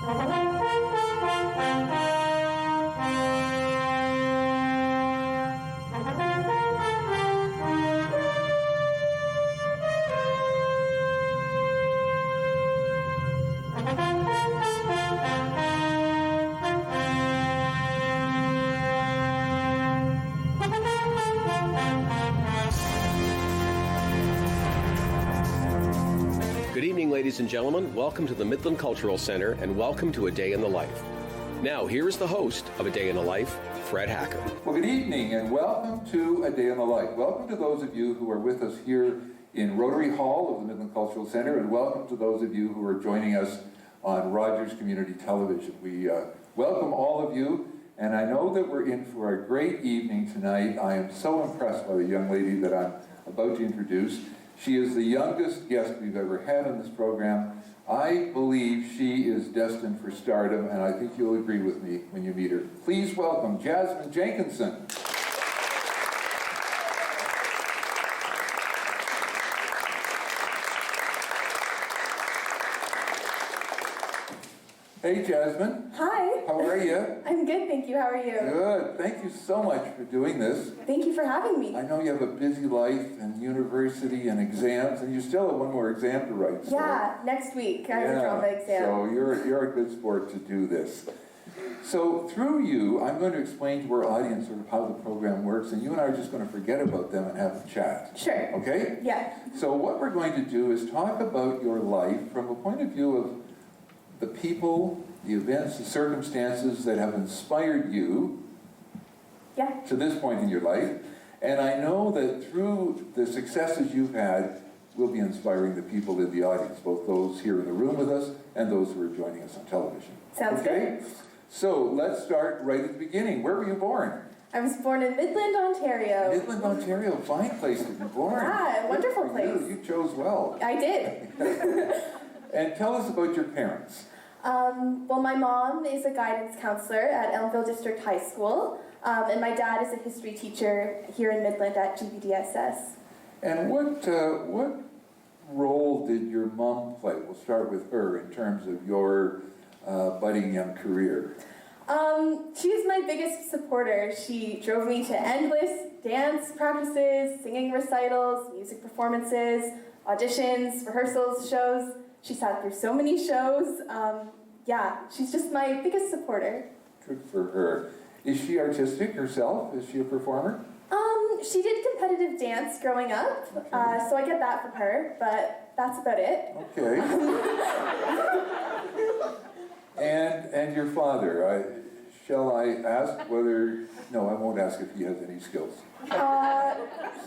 Good evening, ladies and gentlemen. Welcome to the Midland Cultural Center, and welcome to A Day in the Life. Now, here is the host of A Day in the Life, Fred Hacker. Well, good evening, and welcome to A Day in the Life. Welcome to those of you who are with us here in Rotary Hall of the Midland Cultural Center, and welcome to those of you who are joining us on Rogers Community Television. We welcome all of you, and I know that we're in for a great evening tonight. I am so impressed by the young lady that I'm about to introduce. She is the youngest guest we've ever had on this program. I believe she is destined for stardom, and I think you'll agree with me when you meet her. Please welcome Jasmine Jenkinson. Hey, Jasmine. Hi. How are you? I'm good, thank you. How are you? Good. Thank you so much for doing this. Thank you for having me. I know you have a busy life and university and exams, and you still have one more exam to write. So. Yeah, next week I have a drama exam. So you're a good sport to do this. So through you, I'm going to explain to our audience sort of how the program works, and you and I are just going to forget about them and have a chat. Sure. Okay? Yeah. So what we're going to do is talk about your life from a point of view of the people, the events, the circumstances that have inspired you to this point in your life. And I know that through the successes you've had, we'll be inspiring the people in the audience, both those here in the room with us and those who are joining us on television. Sounds good. So let's start right at the beginning. Where were you born? I was born in Midland, Ontario. Midland, Ontario. Fine place to be born. Yeah, wonderful place. You chose well. I did. And tell us about your parents. Well, my mom is a guidance counselor at Elmville District High School, and my dad is a history teacher here in Midland at GBDSS. And what role did your mom play? We'll start with her in terms of your budding young career. She is my biggest supporter. She drove me to endless dance practices, singing recitals, music performances, auditions, rehearsals, shows. She sat through so many shows. Yeah, she's just my biggest supporter. Good for her. Is she artistic herself? Is she a performer? She did competitive dance growing up, so I get that from her, but that's about it. Okay. And your father, shall I ask whether... No, I won't ask if he has any skills.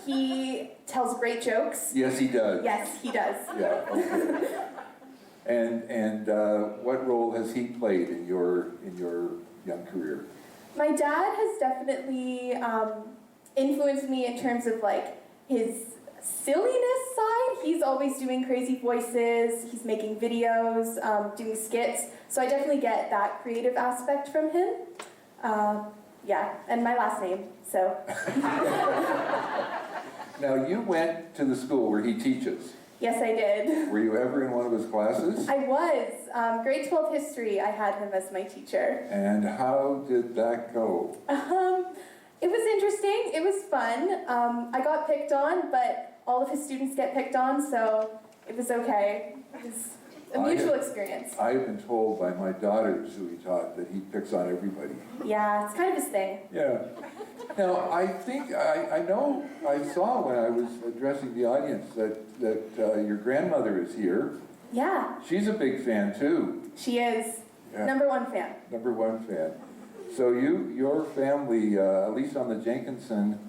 He tells great jokes. Yes, he does. Yes, he does. Yeah, okay. And what role has he played in your young career? My dad has definitely influenced me in terms of like his silliness side. He's always doing crazy voices. He's making videos, doing skits. So I definitely get that creative aspect from him. Yeah, and my last name, so. Now, you went to the school where he teaches. Yes, I did. Were you ever in one of his classes? I was. Grade 12 history, I had him as my teacher. And how did that go? It was interesting. It was fun. I got picked on, but all of his students get picked on, so it was okay. It was a mutual experience. I have been told by my daughters who he taught that he picks on everybody. Yeah, it's kind of his thing. Yeah. Now, I think, I know, I saw when I was addressing the audience that your grandmother is here. Yeah. She's a big fan, too. She is. Yeah. Number one fan. Number one fan. So your family, at least on the Jenkinson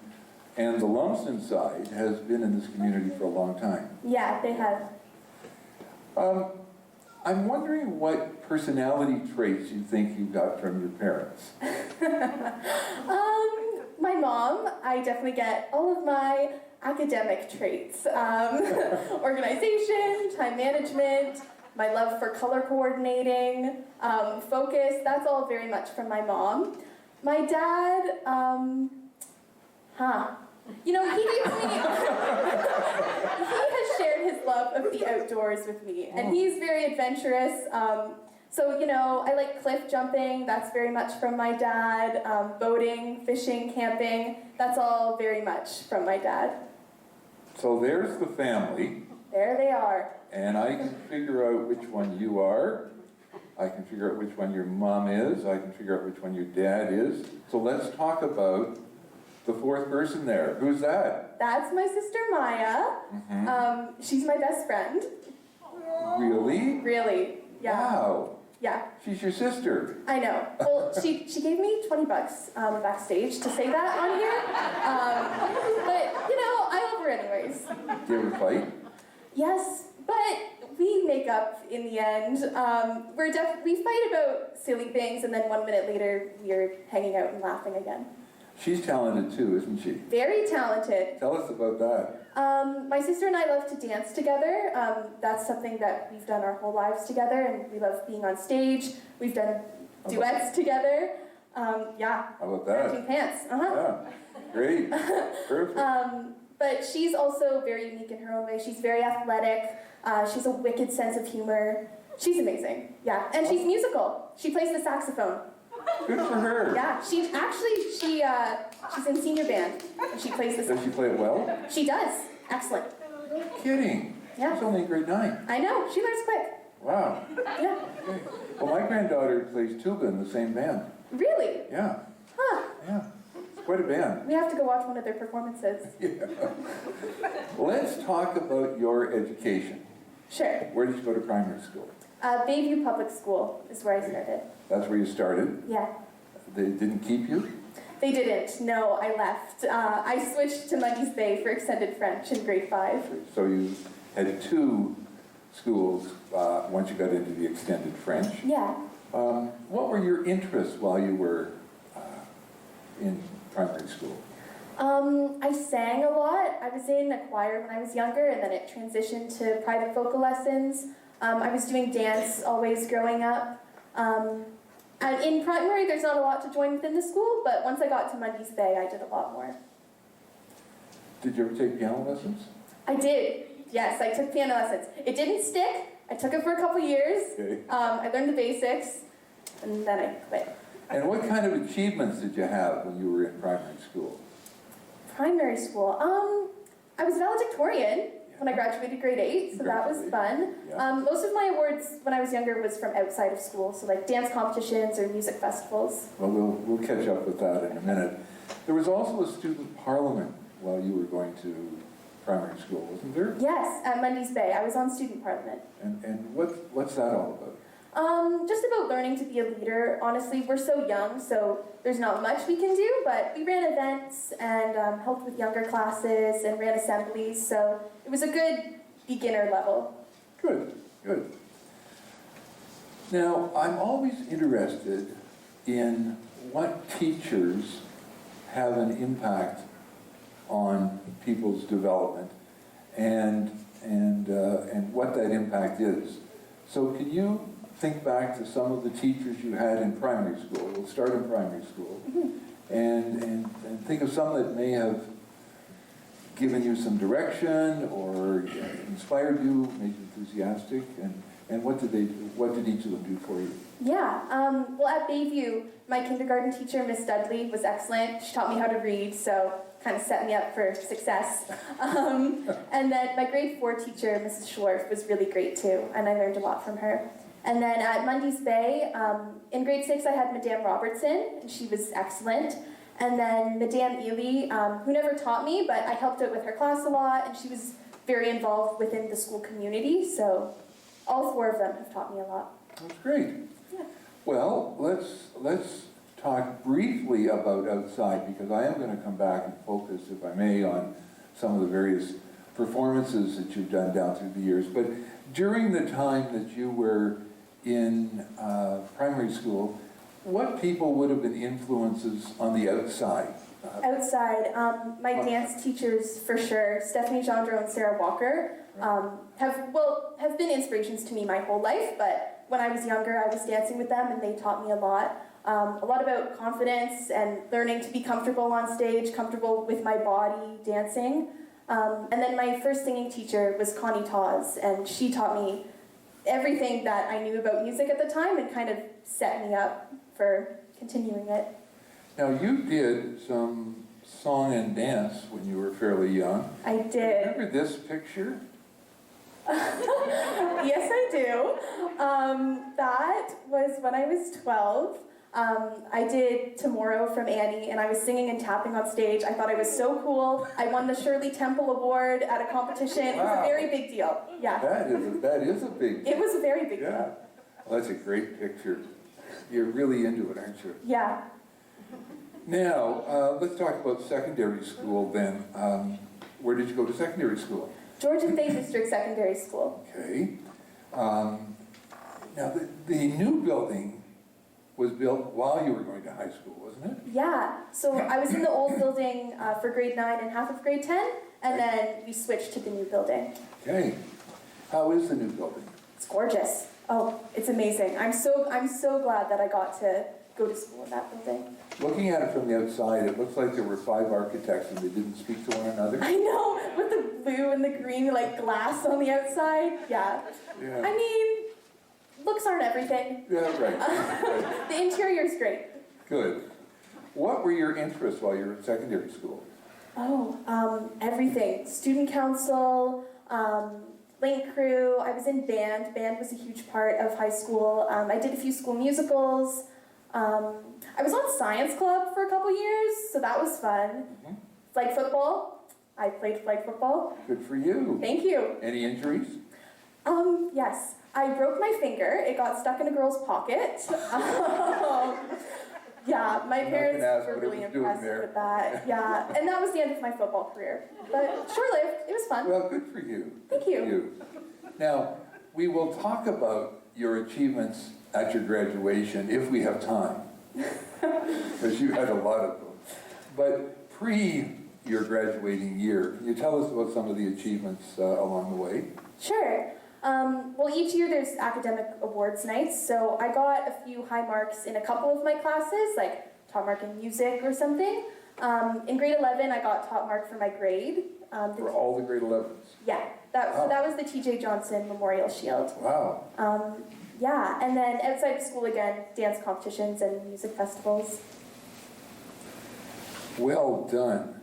and the Lumsden side, has been in this community for a long time. Yeah, they have. I'm wondering what personality traits you think you got from your parents. My mom, I definitely get all of my academic traits. Organization, time management, my love for color coordinating, focus, that's all very much from my mom. My dad, you know, he gives me, he has shared his love of the outdoors with me, and he's very adventurous. So, I like cliff jumping. That's very much from my dad. Boating, fishing, camping. That's all very much from my dad. So there's the family. There they are. And I can figure out which one you are. I can figure out which one your mom is. I can figure out which one your dad is. So let's talk about the fourth person there. Who's that? That's my sister Maya. Mm-hmm. She's my best friend. Really? Really, yeah. Wow. Yeah. She's your sister. I know. Well, she gave me $20 backstage to say that on here. But, I love her anyways. Do you ever fight? Yes, but we make up in the end. We fight about silly things, and then 1 minute later, we're hanging out and laughing again. She's talented too, isn't she? Very talented. Tell us about that. My sister and I love to dance together. That's something that we've done our whole lives together, and we love being on stage. We've done duets together. Yeah. How about that? Matching pants. Yeah. Great. Perfect. But she's also very unique in her own way. She's very athletic. She's a wicked sense of humor. She's amazing. Yeah. And she's musical. She plays the saxophone. Good for her. Yeah. She's in senior band. And she plays the saxophone. Does she play it well? She does. Excellent. No kidding. Yeah. She's only in grade 9. I know. She learns quick. Wow. Yeah. Okay. Well, my granddaughter plays tuba in the same band. Really? Yeah. Huh. Yeah. It's quite a band. We have to go watch one of their performances. Yeah. Let's talk about your education. Sure. Where did you go to primary school? Bayview Public School is where I started. That's where you started? Yeah. They didn't keep you? They didn't. No, I left. I switched to Mundy's Bay for extended French in grade 5. So you had 2 schools once you got into the extended French. Yeah. What were your interests while you were in primary school? I sang a lot. I was in a choir when I was younger, and then it transitioned to private vocal lessons. I was doing dance always growing up. And in primary, there's not a lot to join within the school, but once I got to Mundy's Bay, I did a lot more. Did you ever take piano lessons? I did. Yes, I took piano lessons. It didn't stick. I took it for a couple years. Okay. I learned the basics, and then I quit. And what kind of achievements did you have when you were in primary school? Primary school. I was valedictorian when I graduated grade 8, so that was fun. Yeah. Most of my awards when I was younger was from outside of school, so like dance competitions or music festivals. Well, we'll catch up with that in a minute. There was also a student parliament while you were going to primary school, wasn't there? Yes, at Mundy's Bay. I was on student parliament. And what's that all about? Just about learning to be a leader. Honestly, we're so young, so there's not much we can do, but we ran events and helped with younger classes and ran assemblies, so it was a good beginner level. Good, good. Now, I'm always interested in what teachers have an impact on people's development and what that impact is. So can you think back to some of the teachers you had in primary school? We'll start in primary school. Mm-hmm. and think of some that may have given you some direction or inspired you, made you enthusiastic, and what did each of them do for you? Yeah, well at Bayview, my kindergarten teacher, Miss Dudley, was excellent. She taught me how to read, so kind of set me up for success. And then my grade 4 teacher, Mrs. Schwarf, was really great too, and I learned a lot from her. And then at Mundy's Bay, in grade 6 I had Madame Robertson, and she was excellent. And then Madame Ely, who never taught me, but I helped out with her class a lot, and she was very involved within the school community, so all 4 of them have taught me a lot. That's great. Yeah. Well, let's talk briefly about outside, because I am going to come back and focus, if I may, on some of the various performances that you've done down through the years. But during the time that you were in primary school, what people would have been influences on the outside? Outside, my dance teachers for sure, Stephanie Gendreau and Sarah Walker, have been inspirations to me my whole life, but when I was younger I was dancing with them and they taught me a lot about confidence and learning to be comfortable on stage, comfortable with my body dancing. And then my first singing teacher was Connie Tawes, and she taught me everything that I knew about music at the time and kind of set me up for continuing it. Now, you did some song and dance when you were fairly young. I did. Remember this picture? Yes, I do. That was when I was 12. I did Tomorrow from Annie, and I was singing and tapping on stage. I thought I was so cool. I won the Shirley Temple Award at a competition. It was a very big deal. Yeah. That is a big deal. It was a very big Yeah. deal. Well, that's a great picture. You're really into it, aren't you? Yeah. Now, let's talk about secondary school then. Where did you go to secondary school? George and Fay District Secondary School. Okay. Now, the new building was built while you were going to high school, wasn't it? Yeah. So I was in the old building for grade 9 and half of grade 10, and then we switched to the new building. Okay. How is the new building? It's gorgeous. Oh, it's amazing. I'm so glad that I got to go to school in that building. Looking at it from the outside, it looks like there were 5 architects and they didn't speak to one another. I know, with the blue and the green like glass on the outside. Yeah. Yeah. I mean, looks aren't everything. Yeah, right. The interior's great. Good. What were your interests while you were in secondary school? Oh, everything. Student council, link crew. I was in band. Band was a huge part of high school. I did a few school musicals. I was on science club for a couple years, so that was fun. Mm-hmm. Flag football. I played flag football. Good for you. Thank you. Any injuries? Yes. I broke my finger. It got stuck in a girl's pocket. Yeah, my parents were really impressed with that. Yeah, and that was the end of my football career. But short-lived. It was fun. Well, good for you. Thank you. Now, we will talk about your achievements at your graduation if we have time, because you had a lot of them. But pre your graduating year, can you tell us about some of the achievements along the way? Sure. Well, each year there's academic awards nights, so I got a few high marks in a couple of my classes, like top mark in music or something. In grade 11, I got top mark for my grade. For all the grade 11s? Yeah, so that was the T.J. Johnson Memorial Shield. Wow. Yeah, and then outside of school again, dance competitions and music festivals. Well done.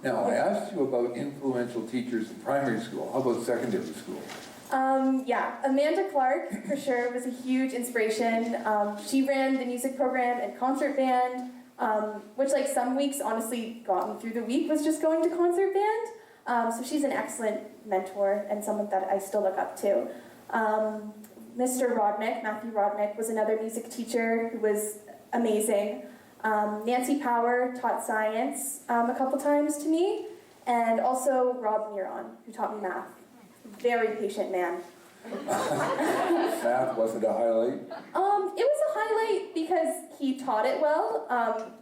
Now, I asked you about influential teachers in primary school. How about secondary school? Yeah, Amanda Clark, for sure, was a huge inspiration. She ran the music program and concert band, which like some weeks honestly got me through the week was just going to concert band. So she's an excellent mentor and someone that I still look up to. Mr. Rodnick, Matthew Rodnick, was another music teacher who was amazing. Nancy Power taught science a couple times to me, and also Rob Miron, who taught me math. Very patient man. Math wasn't a highlight? It was a highlight because he taught it well,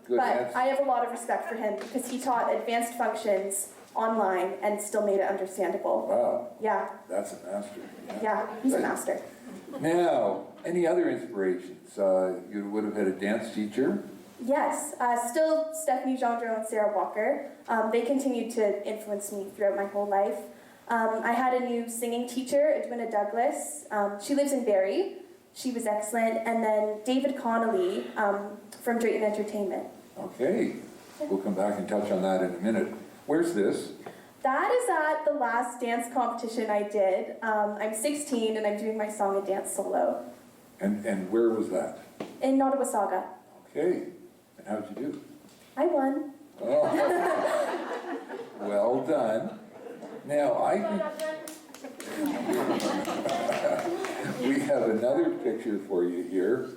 Good but answer. I have a lot of respect for him because he taught advanced functions online and still made it understandable. Wow. Yeah, That's a master. yeah, he's a master. Now, any other inspirations? You would have had a dance teacher. Yes, still Stephanie Gendreau and Sarah Walker. They continued to influence me throughout my whole life. I had a new singing teacher, Edwina Douglas. She lives in Barrie. She was excellent. And then David Connolly from Drayton Entertainment. Okay. We'll come back and touch on that in a minute. Where's this? That is at the last dance competition I did. I'm 16 and I'm doing my song and dance solo. And where was that? In Nottawasaga. Okay. And how'd you do? I won. Oh. Well done. Now, we have another picture for you here.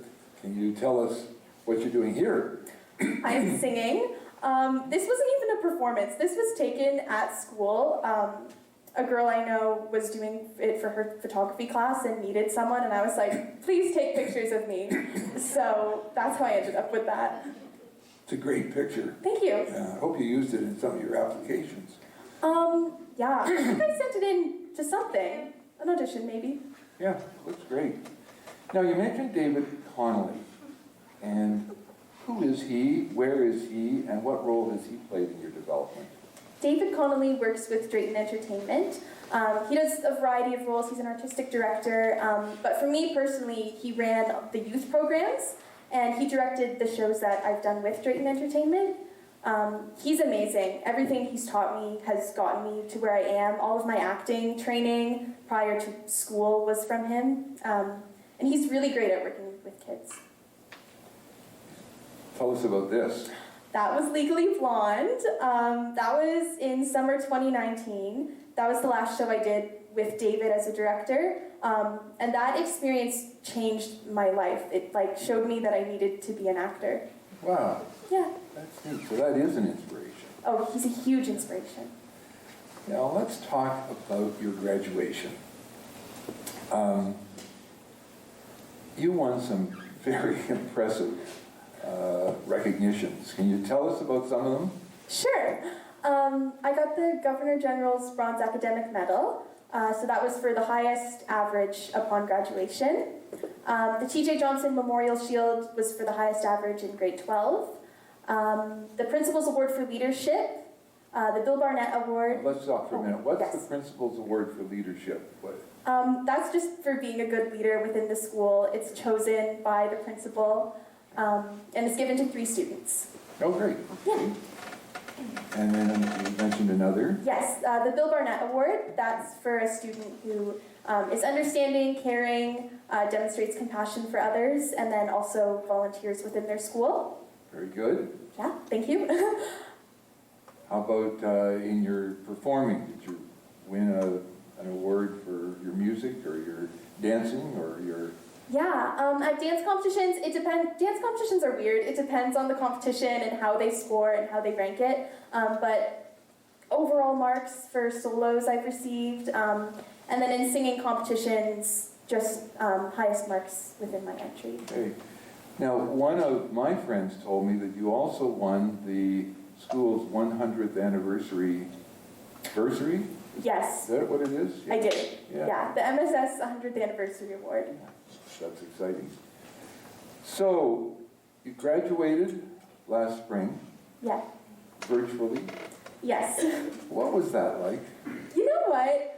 Can you tell us what you're doing here? I'm singing. This wasn't even a performance. This was taken at school. A girl I know was doing it for her photography class and needed someone, and I was like, please take pictures of me. So that's how I ended up with that. It's a great picture. Thank you. Yeah, I hope you used it in some of your applications. Yeah, I think I sent it in to something. An audition, maybe. Yeah, looks great. Now, you mentioned David Connolly. And who is he, where is he, and what role has he played in your development? David Connolly works with Drayton Entertainment. He does a variety of roles. He's an artistic director, but for me personally, he ran the youth programs, and he directed the shows that I've done with Drayton Entertainment. He's amazing. Everything he's taught me has gotten me to where I am. All of my acting training prior to school was from him, and he's really great at working with kids. Tell us about this. That was Legally Blonde. That was in summer 2019. That was the last show I did with David as a director. And that experience changed my life. It showed me that I needed to be an actor. Wow. Yeah. That's neat. So that is an inspiration. Oh, he's a huge inspiration. Now let's talk about your graduation. You won some very impressive recognitions. Can you tell us about some of them? Sure. I got the Governor General's Bronze Academic Medal. So that was for the highest average upon graduation. The T.J. Johnson Memorial Shield was for the highest average in grade 12. The Principal's Award for Leadership. The Bill Barnett Award. Let's stop for a minute. What's Yes. the Principal's Award for Leadership? What? That's just for being a good leader within the school. It's chosen by the principal, and it's given to 3 students. Oh, great. Yeah. And then you mentioned another. Yes, the Bill Barnett Award. That's for a student who is understanding, caring, demonstrates compassion for others, and then also volunteers within their school. Very good. Yeah, thank you. How about in your performing? Did you win an award for your music or your dancing or your... Yeah, at dance competitions, it depends. Dance competitions are weird. It depends on the competition and how they score and how they rank it. But overall marks for solos I've received, and then in singing competitions, just highest marks within my entry. Okay. Now, one of my friends told me that you also won the school's 100th anniversary. Yes. Is that what it is? I did. Yeah. Yeah, the MSS 100th Anniversary Award. That's exciting. So, you graduated last spring, Yeah. virtually. Yes. What was that like? You know what?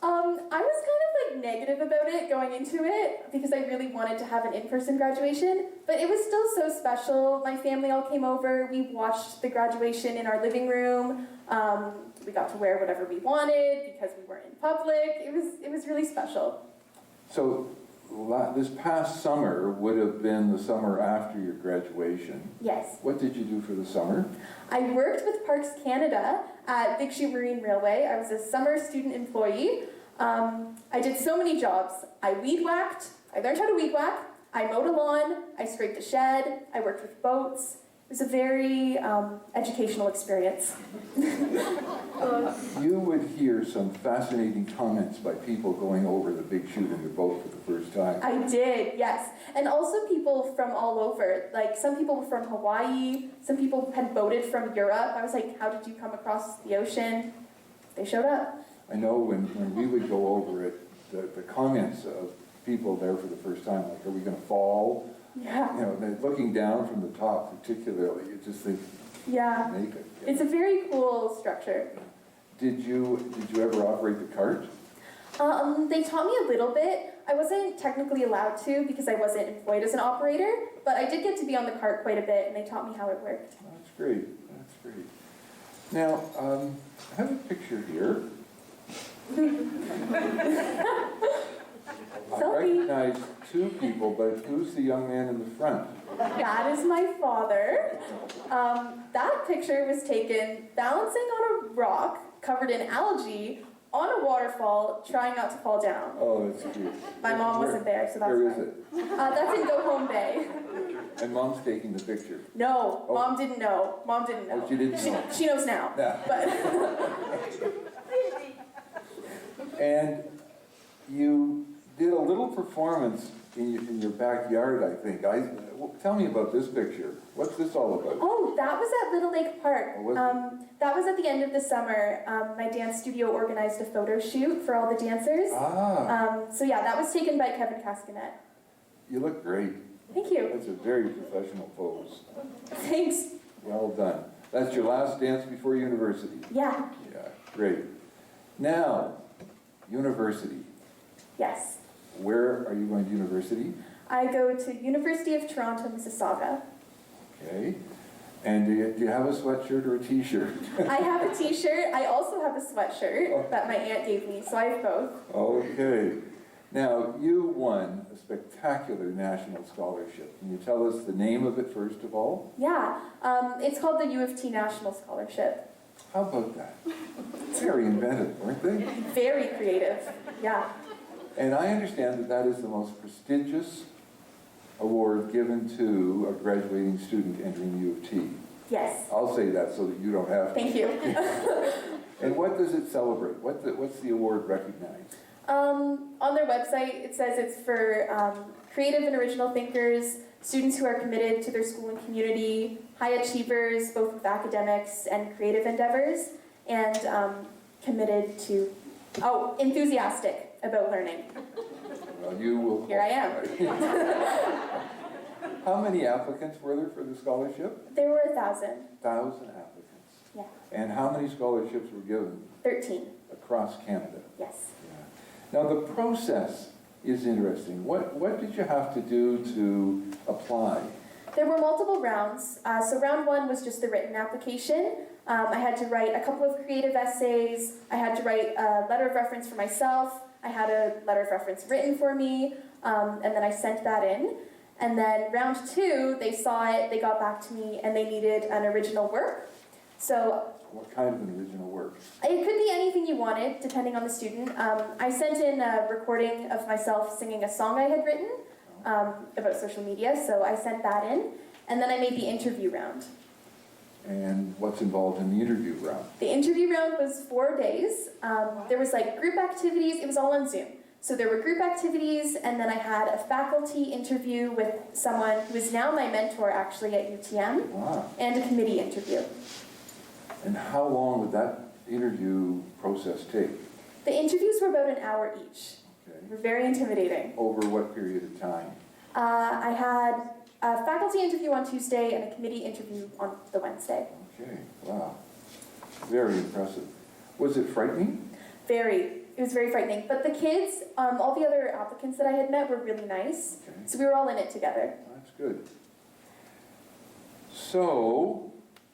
I was kind of negative about it going into it because I really wanted to have an in-person graduation, but it was still so special. My family all came over. We watched the graduation in our living room. We got to wear whatever we wanted because we weren't in public. It was really special. So, this past summer would have been the summer after your graduation. Yes. What did you do for the summer? I worked with Parks Canada at Big Shoe Marine Railway. I was a summer student employee. I did so many jobs. I weed whacked. I learned how to weed whack. I mowed a lawn. I scraped a shed. I worked with boats. It was a very educational experience. You would hear some fascinating comments by people going over the big chute in your boat for the first time. I did, yes. And also people from all over. Like, some people were from Hawaii. Some people had boated from Europe. I was like, how did you come across the ocean? They showed up. I know when we would go over it, the comments of people there for the first time, like, are we going to fall? Yeah. You know, they're looking down from the top particularly, you just think, Yeah. make it. It's a very cool structure. Did you ever operate the cart? They taught me a little bit. I wasn't technically allowed to because I wasn't employed as an operator, but I did get to be on the cart quite a bit, and they taught me how it worked. That's great. That's great. Now, I have a picture here. I recognize 2 people, but who's the young man in the front? That is my father. That picture was taken balancing on a rock covered in algae on a waterfall, trying not to fall down. Oh, that's cute. My mom wasn't there, so that's Where why. is it? That's in Go Home Bay. And Mom's taking the picture. No, Oh. Mom didn't know. Mom didn't know. Oh, she didn't know. She knows now. Yeah. But And you did a little performance in your backyard, I think. Tell me about this picture. What's this all about? oh, that was at Little Lake Park. Oh, was it? That was at the end of the summer. My dance studio organized a photo shoot for all the dancers. So yeah, that was taken by Kevin Cascanet. You look great. Thank you. That's a very professional pose. Thanks. Well done. That's your last dance before university. Yeah. Yeah, great. Now, university. Yes. Where are you going to university? I go to University of Toronto, Mississauga. Okay. And do you have a sweatshirt or a t-shirt? I have a t-shirt. I also have a sweatshirt that my aunt gave me, so I have both. Okay. Now, you won a spectacular national scholarship. Can you tell us the name of it first of all? Yeah. It's called the U of T National Scholarship. How about that? Very inventive, weren't they? Very creative. Yeah. And I understand that that is the most prestigious award given to a graduating student entering U of T. Yes. I'll say that so that you don't have to. Thank you. And what does it celebrate? What's the award recognize? On their website, it says it's for creative and original thinkers, students who are committed to their school and community, high achievers, both with academics and creative endeavors, and committed to, enthusiastic about learning. Well, you will. Here I am. How many applicants were there for the scholarship? There were 1,000. 1,000 applicants. Yeah. And how many scholarships were given? 13. Across Canada. Yes. Yeah. Now the process is interesting. What did you have to do to apply? There were multiple rounds. So round 1 was just the written application. I had to write a couple of creative essays. I had to write a letter of reference for myself. I had a letter of reference written for me, and then I sent that in. And then round 2, they saw it, they got back to me, and they needed an original work. So What kind of an original work? it could be anything you wanted, depending on the student. I sent in a recording of myself singing a song I had written about social media, so I sent that in, and then I made the interview round. And what's involved in the interview round? The interview round was 4 days. There was like group activities, it was all on Zoom. So there were group activities, and then I had a faculty interview with someone who is now my mentor actually at UTM, Wow. and a committee interview. And how long would that interview process take? The interviews were about an hour each. Okay. They were very intimidating. Over what period of time? I had a faculty interview on Tuesday and a committee interview on the Wednesday. Okay, wow. Very impressive. Was it frightening? Very. It was very frightening. But the kids, all the other applicants that I had met were really nice. Okay. So we were all in it together. That's good. So,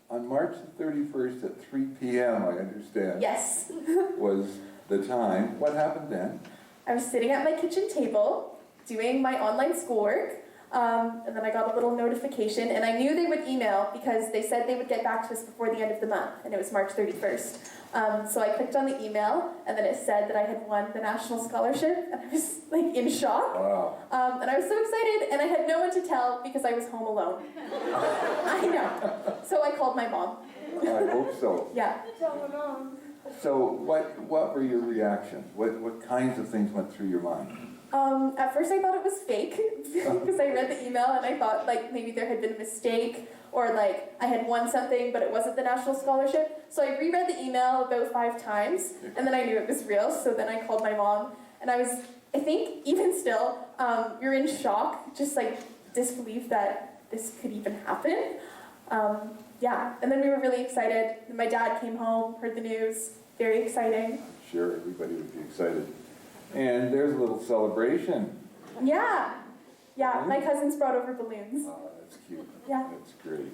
on March the 31st at 3 p.m., I understand, Yes. was the time. What happened then? I was sitting at my kitchen table doing my online schoolwork, and then I got a little notification, and I knew they would email because they said they would get back to us before the end of the month, and it was March 31st. So I clicked on the email, and then it said that I had won the national scholarship, and I was like in shock. Wow. And I was so excited, and I had no one to tell because I was home alone. I know. So I called my mom. I hope so. Yeah. So what were your reactions? What kinds of things went through your mind? At first I thought it was fake because I read the email and I thought like maybe there had been a mistake or like I had won something but it wasn't the national scholarship. So I reread the email about 5 times and then I knew it was real. So then I called my mom and I think even still, you're in shock, just like disbelief that this could even happen. Yeah, and then we were really excited. My dad came home, heard the news, very exciting. I'm sure everybody would be excited. And there's a little celebration. Yeah, my cousins brought over balloons. Oh, that's cute. Yeah. That's great.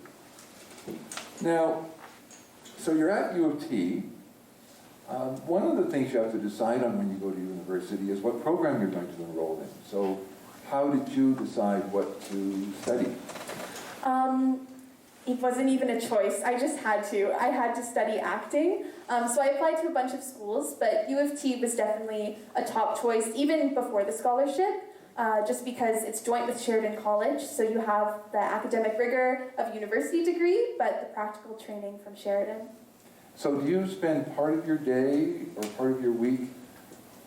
Now, so you're at U of T. One of the things you have to decide on when you go to university is what program you're going to enroll in. So how did you decide what to study? It wasn't even a choice. I just had to. I had to study acting. So I applied to a bunch of schools, but U of T was definitely a top choice, even before the scholarship, just because it's joint with Sheridan College. So you have the academic rigor of a university degree, but the practical training from Sheridan. So do you spend part of your day or part of your week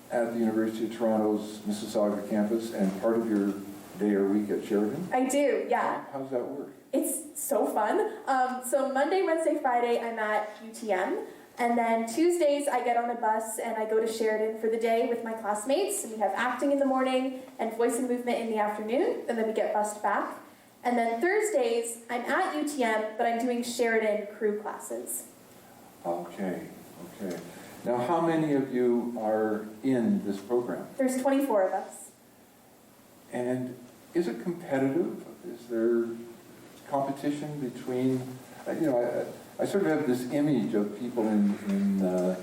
at the University of Toronto's Mississauga campus and part of your day or week at Sheridan? I do, yeah. How does that work? It's so fun. So Monday, Wednesday, Friday, I'm at UTM. And then Tuesdays, I get on a bus and I go to Sheridan for the day with my classmates. And we have acting in the morning and voice and movement in the afternoon. And then we get bused back. And then Thursdays, I'm at UTM, but I'm doing Sheridan crew classes. Okay, okay. Now, how many of you are in this program? There's 24 of us. And is it competitive? Is there competition between, I sort of have this image of people in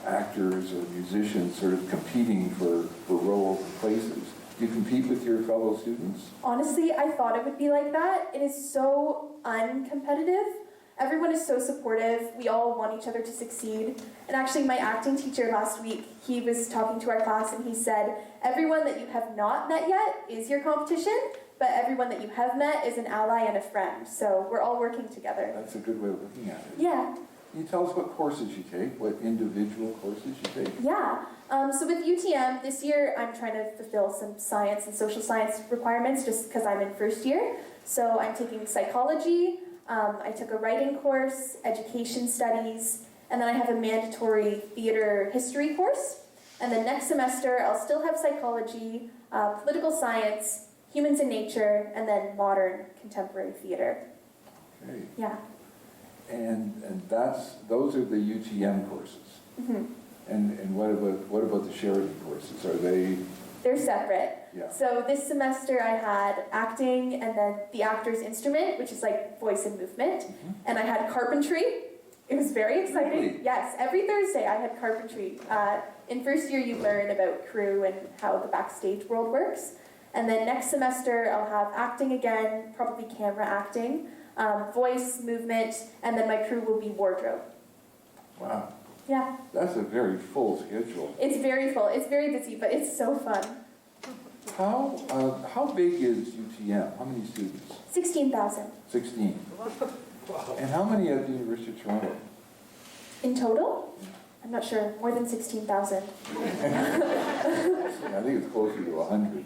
actors or musicians sort of competing for roles and places. Do you compete with your fellow students? Honestly, I thought it would be like that. It is so uncompetitive. Everyone is so supportive. We all want each other to succeed. And actually, my acting teacher last week, he was talking to our class and he said, everyone that you have not met yet is your competition, but everyone that you have met is an ally and a friend. So we're all working together. That's a good way of looking at it. Yeah. Can you tell us what courses you take, what individual courses you take? Yeah. So with UTM, this year I'm trying to fulfill some science and social science requirements just because I'm in first year. So I'm taking psychology, I took a writing course, education studies, and then I have a mandatory theater history course. And then next semester I'll still have psychology, political science, humans and nature, and then modern contemporary theater. Okay. Yeah. And those are the UTM courses. Mm-hmm. And what about the Sheridan courses? Are they? They're separate. Yeah. So this semester I had acting and then the actor's instrument, which is like voice and movement. Mm-hmm. And I had carpentry. It was very exciting. Really? Yes, every Thursday I had carpentry. In first year you learn about crew and how the backstage world works. And then next semester I'll have acting again, probably camera acting, voice, movement, and then my crew will be wardrobe. Wow. Yeah. That's a very full schedule. It's very full. It's very busy, but it's so fun. How big is UTM? How many students? 16,000. 16. And how many at the University of Toronto? In total? I'm not sure. More than 16,000. I think it's closer to 100.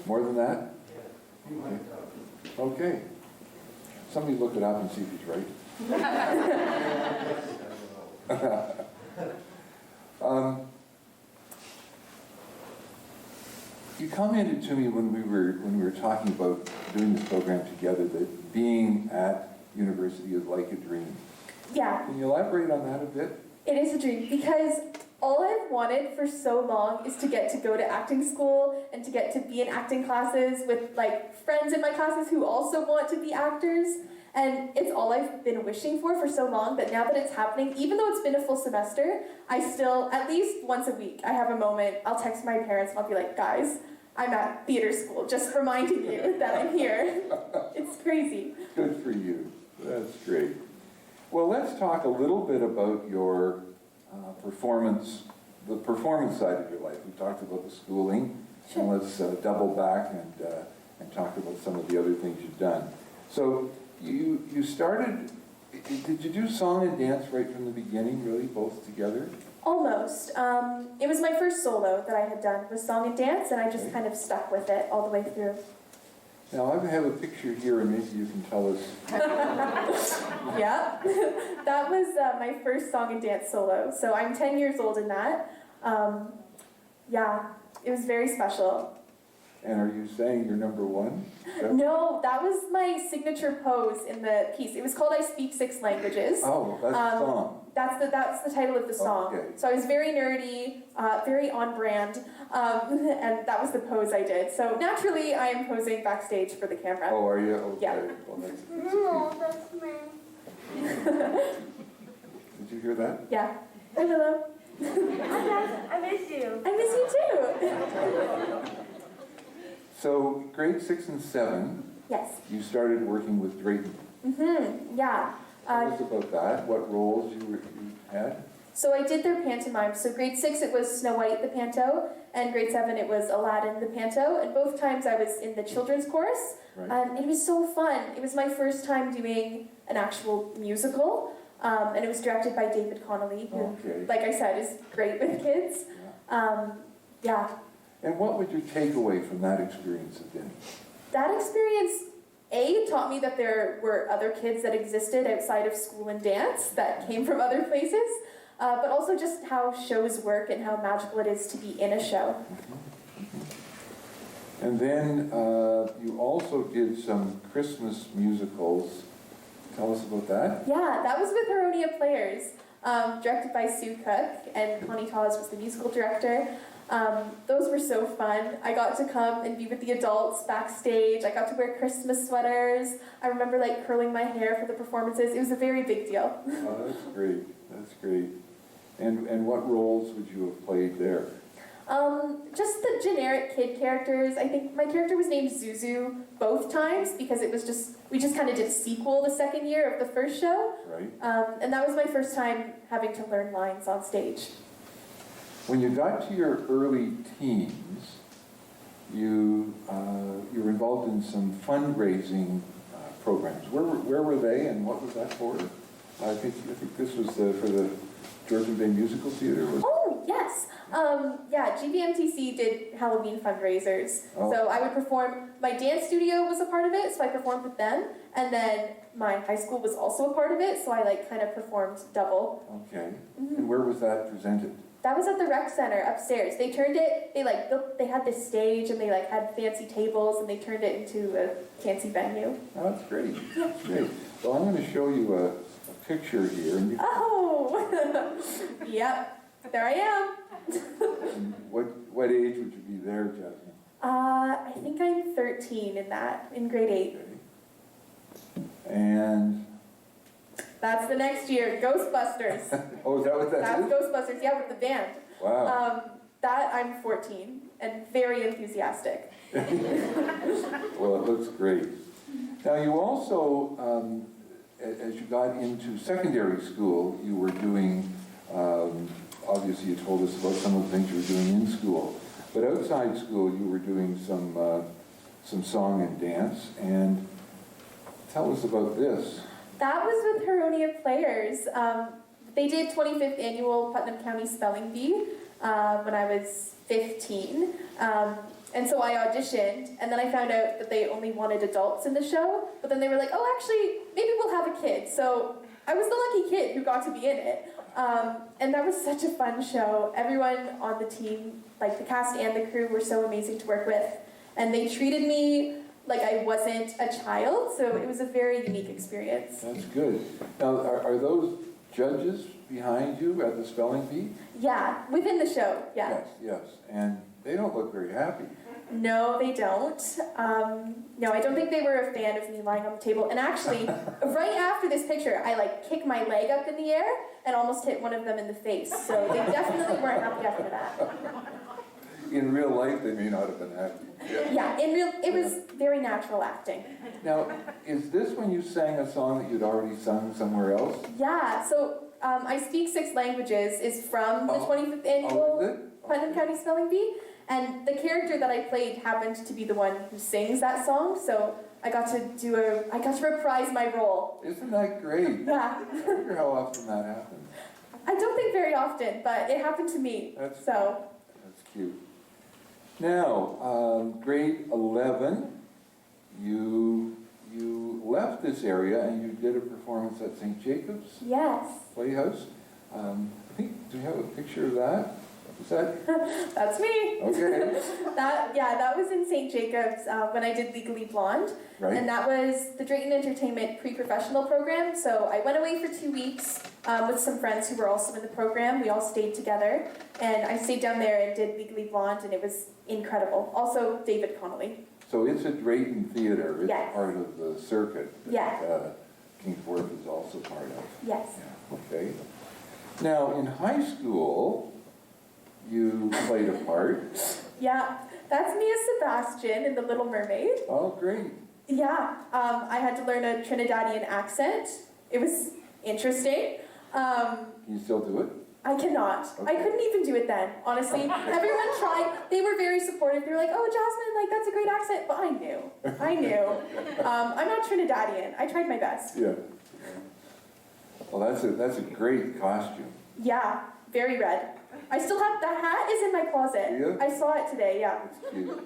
More than that? Okay. Somebody look it up and see if he's right. You commented to me when we were talking about doing this program together that being at university is like a dream. Yeah. Can you elaborate on that a bit? It is a dream because all I've wanted for so long is to get to go to acting school and to get to be in acting classes with like friends in my classes who also want to be actors. And it's all I've been wishing for so long, but now that it's happening, even though it's been a full semester, I still, at least once a week, I have a moment, I'll text my parents and I'll be like, guys, I'm at theater school, just reminding you that I'm here. It's crazy. Good for you. That's great. Well, let's talk a little bit about your performance, the performance side of your life. We talked about the schooling, Sure. and let's double back and talk about some of the other things you've done. So you started, did you do song and dance right from the beginning, really, both together? Almost. It was my first solo that I had done, was song and dance, and I just kind of stuck with it all the way through. Now, I have a picture here, and maybe you can tell us. Yeah, that was my first song and dance solo. So I'm 10 years old in that. Yeah, it was very special. And are you saying you're number one? No, that was my signature pose in the piece. It was called I Speak 6 Languages. Oh, that's the song. That's the title of the song. Okay. So I was very nerdy, very on brand, and that was the pose I did. So naturally, I am posing backstage for the camera. Oh, are you? Okay. Yeah. Well, that's No, that's me. Did you hear that? Yeah. Hi, Willow. I miss you. I miss you too. So, grade 6 and 7, Yes. you started working with Drayton. Yeah. Tell us about that, what roles you had. So I did their pantomime. So grade 6 it was Snow White the panto, and grade 7 it was Aladdin the panto. And both times I was in the children's chorus. Right. It was so fun. It was my first time doing an actual musical, and it was directed by David Connolly, who, Okay. like I said, is great with kids. Yeah. And what would your takeaway from that experience have been? That experience, A, taught me that there were other kids that existed outside of school and dance that came from other places, but also just how shows work and how magical it is to be in a show. And then you also did some Christmas musicals. Tell us about that. Yeah, that was with Heronia Players, directed by Sue Cook, and Connie Tawes was the musical director. Those were so fun. I got to come and be with the adults backstage. I got to wear Christmas sweaters. I remember like curling my hair for the performances. It was a very big deal. Oh, that's great. That's great. And what roles would you have played there? Just the generic kid characters. I think my character was named Zuzu both times because we just kind of did a sequel the second year of the first show. Right. And that was my first time having to learn lines on stage. When you got to your early teens, you were involved in some fundraising programs. Where were they, and what was that for? I think this was for the Georgian Bay Musical Theatre. Oh, yes. Yeah, GBMTC did Halloween fundraisers. Oh. So I would perform, my dance studio was a part of it, so I performed with them. And then my high school was also a part of it, so I like kind of performed double. Okay. And where was that presented? That was at the rec center upstairs. They turned it, they had this stage and they like had fancy tables and they turned it into a fancy venue. Oh, that's great. That's great. Well, I'm going to show you a picture here. And Oh! Yep. There I am. what age would you be there, Jasmine? I think I'm 13 in grade 8. Okay. And That's the next year, Ghostbusters. oh, is that what that That's is? Ghostbusters, yeah, with the band. Wow. That I'm 14 and very enthusiastic. Well, it looks great. Now, you also, as you got into secondary school, you were doing, obviously you told us about some of the things you were doing in school, but outside school you were doing some song and dance, and tell us about this. That was with Heronia Players. They did 25th annual Putnam County Spelling Bee when I was 15. And so I auditioned, and then I found out that they only wanted adults in the show, but then they were like, oh, actually, maybe we'll have a kid. So I was the lucky kid who got to be in it. And that was such a fun show. Everyone on the team, like the cast and the crew, were so amazing to work with. And they treated me like I wasn't a child, so it was a very unique experience. That's good. Now, are those judges behind you at the spelling bee? Yeah, within the show, yeah. Yes, yes. And they don't look very happy. No, they don't. No, I don't think they were a fan of me lying on the table. And actually, right after this picture, I like kicked my leg up in the air and almost hit one of them in the face. So they definitely weren't happy after that. In real life, they may not have been happy. Yeah, it was very natural acting. Now, is this when you sang a song that you'd already sung somewhere else? Yeah, so I Speak 6 Languages is from the 25th annual Putnam County Spelling Bee. And the character that I played happened to be the one who sings that song, so I got to reprise my role. Isn't that great? Yeah. I wonder how often that happens. I don't think very often, but it happened to me. That's cute. Now, grade 11, you left this area and you did a performance at St. Jacob's Yes. Playhouse. I think, do we have a picture of that? Is that? That's me. Okay. That was in St. Jacob's when I did Legally Blonde. Right. And that was the Drayton Entertainment pre-professional program. So I went away for 2 weeks with some friends who were also in the program. We all stayed together. And I stayed down there and did Legally Blonde, and it was incredible. Also, David Connolly. So it's a Drayton Theatre. It's Yes. part of the circuit that Yeah. Kingsworth is also part of. Yes. Yeah. Okay. Now, in high school, you played a part. Yeah, that's me as Sebastian in The Little Mermaid. Oh, great. Yeah, I had to learn a Trinidadian accent. It was interesting. Can you still do it? I cannot. Okay. I couldn't even do it then, honestly. Everyone tried. They were very supportive. They were like, oh, Jasmine, like, that's a great accent. But I knew. I'm not Trinidadian. I tried my best. Yeah. Well, that's a great costume. Yeah, very red. I still have, that hat is in my closet. Yeah? I saw it today, yeah. That's cute.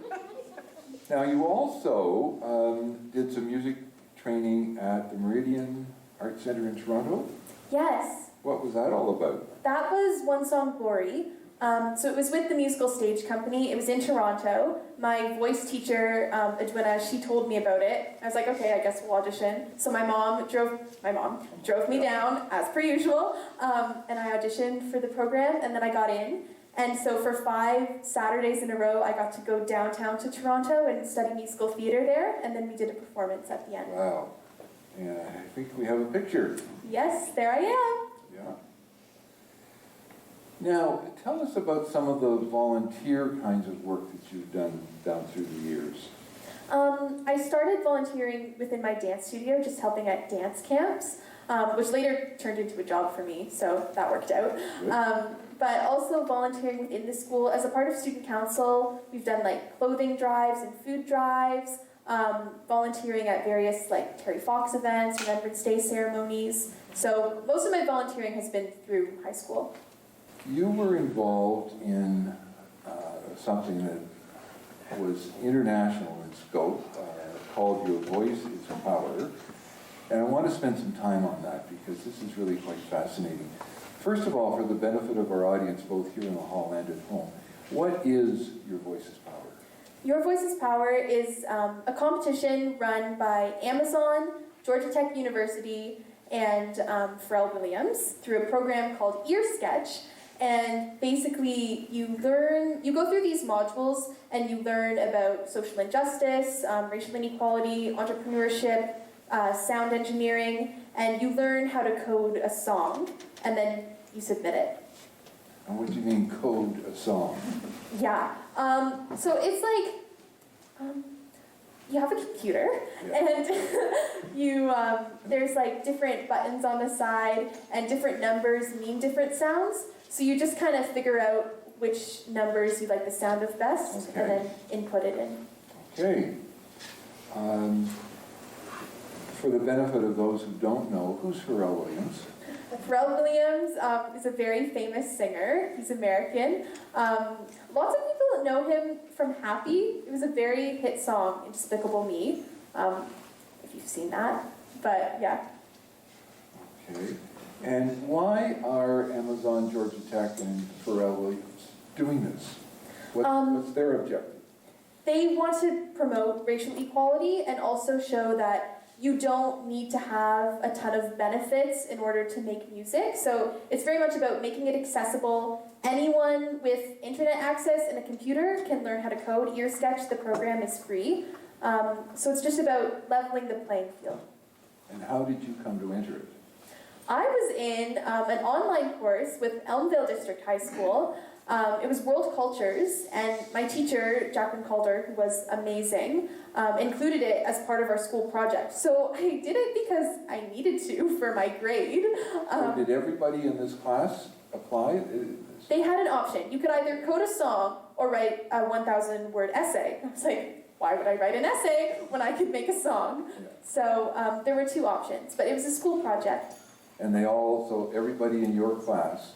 Now, you also did some music training at the Meridian Art Center in Toronto. Yes. What was that all about? That was One Song Glory. So it was with the musical stage company. It was in Toronto. My voice teacher, Edwina, she told me about it. I was like, okay, I guess we'll audition. So my mom drove me down, as per usual, and I auditioned for the program, and then I got in. And so for 5 Saturdays in a row, I got to go downtown to Toronto and study musical theater there, and then we did a performance at the end. Wow. Yeah, I think we have a picture. Yes, there I am. Yeah. Now, tell us about some of the volunteer kinds of work that you've done down through the years. I started volunteering within my dance studio, just helping at dance camps, which later turned into a job for me, so that worked out. But also volunteering within the school. As a part of student council, we've done like clothing drives and food drives, volunteering at various like Terry Fox events, Remembrance Day ceremonies. So most of my volunteering has been through high school. You were involved in something that was international in scope, called Your Voice is Power. And I want to spend some time on that because this is really quite fascinating. First of all, for the benefit of our audience, both here in the hall and at home, what is Your Voice is Power? Your Voice is Power is a competition run by Amazon, Georgia Tech University, and Pharrell Williams through a program called Ear Sketch. And basically, you go through these modules and you learn about social injustice, racial inequality, entrepreneurship, sound engineering, and you learn how to code a song, and then you submit it. And what do you mean, code a song? Yeah. So it's like you have a computer, Yeah. and there's like different buttons on the side, and different numbers mean different sounds. So you just kind of figure out which numbers you like the sound of best, Okay. and then input it in. Okay. For the benefit of those who don't know, who's Pharrell Williams? Pharrell Williams is a very famous singer. He's American. Lots of people know him from Happy. It was a very hit song, Despicable Me, if you've seen that. But yeah. Okay. And why are Amazon, Georgia Tech, and Pharrell Williams doing this? What's their objective? They want to promote racial equality and also show that you don't need to have a ton of benefits in order to make music. So it's very much about making it accessible. Anyone with internet access and a computer can learn how to code. Ear Sketch, the program, is free. So it's just about leveling the playing field. And how did you come to enter it? I was in an online course with Elmvale District High School. It was World Cultures, and my teacher, Jacqueline Calder, who was amazing, included it as part of our school project. So I did it because I needed to for my grade. So did everybody in this class apply? They had an option. You could either code a song or write a 1,000-word essay. I was like, why would I write an essay when I could make a song? Yeah. So there were 2 options, but it was a school project. And so everybody in your class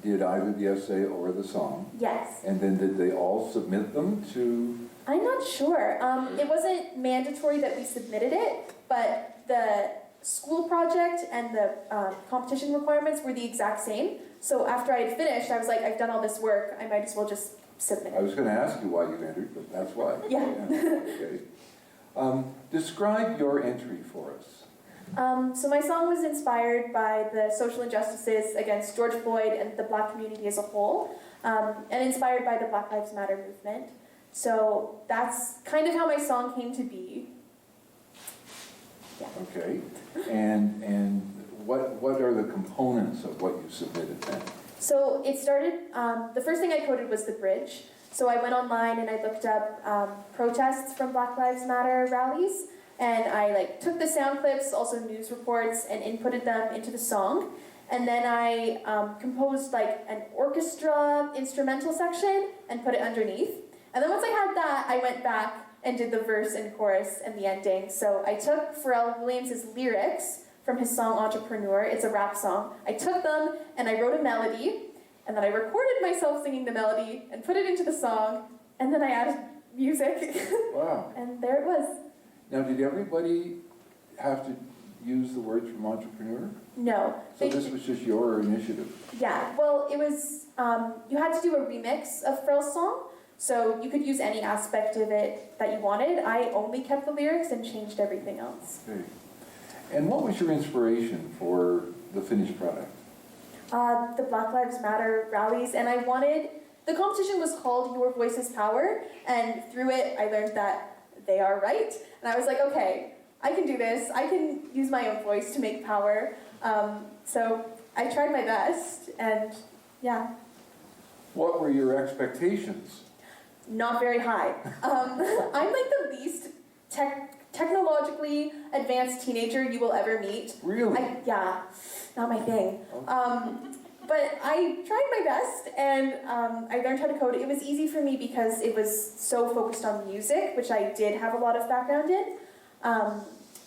did either the essay or the song? Yes. And then did they all submit them to? I'm not sure. It wasn't mandatory that we submitted it, but the school project and the competition requirements were the exact same. So after I had finished, I was like, I've done all this work, I might as well just submit I it. was going to ask you why you entered, but that's why. Yeah. Okay. Describe your entry for us. So my song was inspired by the social injustices against George Floyd and the Black community as a whole, and inspired by the Black Lives Matter movement. So that's kind of how my song came to be. Yeah. Okay. And what are the components of what you submitted then? So it started, the first thing I coded was the bridge. So I went online and I looked up protests from Black Lives Matter rallies, and I took the sound clips, also news reports, and inputted them into the song. And then I composed an orchestra instrumental section and put it underneath. And then once I had that, I went back and did the verse and chorus and the ending. So I took Pharrell Williams' lyrics from his song Entrepreneur. It's a rap song. I took them and I wrote a melody, and then I recorded myself singing the melody and put it into the song, and then I added music. Wow. And there it was. Now, did everybody have to use the words from entrepreneur? No. So this was just your initiative? Yeah, well, it was, you had to do a remix of Pharrell's song, so you could use any aspect of it that you wanted. I only kept the lyrics and changed everything else. Okay. And what was your inspiration for the finished product? The Black Lives Matter rallies, and the competition was called Your Voice is Power, and through it I learned that they are right, and I was like, okay, I can do this, I can use my own voice to make power, so I tried my best, and yeah. What were your expectations? Not very high. I'm like the least technologically advanced teenager you will ever meet. Really? Yeah, not my thing. But I tried my best, and I learned how to code. It was easy for me because it was so focused on music, which I did have a lot of background in.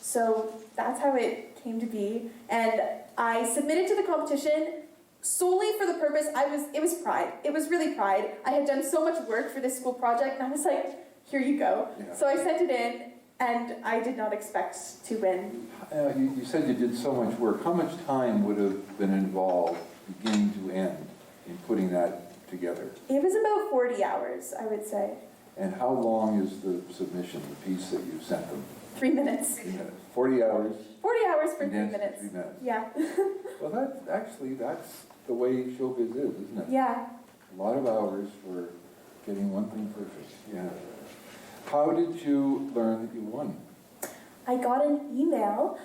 So that's how it came to be. And I submitted to the competition solely for the purpose, it was pride. It was really pride. I had done so much work for this school project, and I was like, here you go. Yeah. So I sent it in, and I did not expect to win. You said you did so much work. How much time would have been involved, beginning to end, in putting that together? It was about 40 hours, I would say. And how long is the submission, the piece that you sent them? 3 minutes. 3 minutes. 40 hours? 40 hours for 3 minutes. 3 minutes. Yeah. Well, that's the way showbiz is, isn't it? Yeah. A lot of hours for getting one thing perfect. Yeah. How did you learn that you won? I got an email.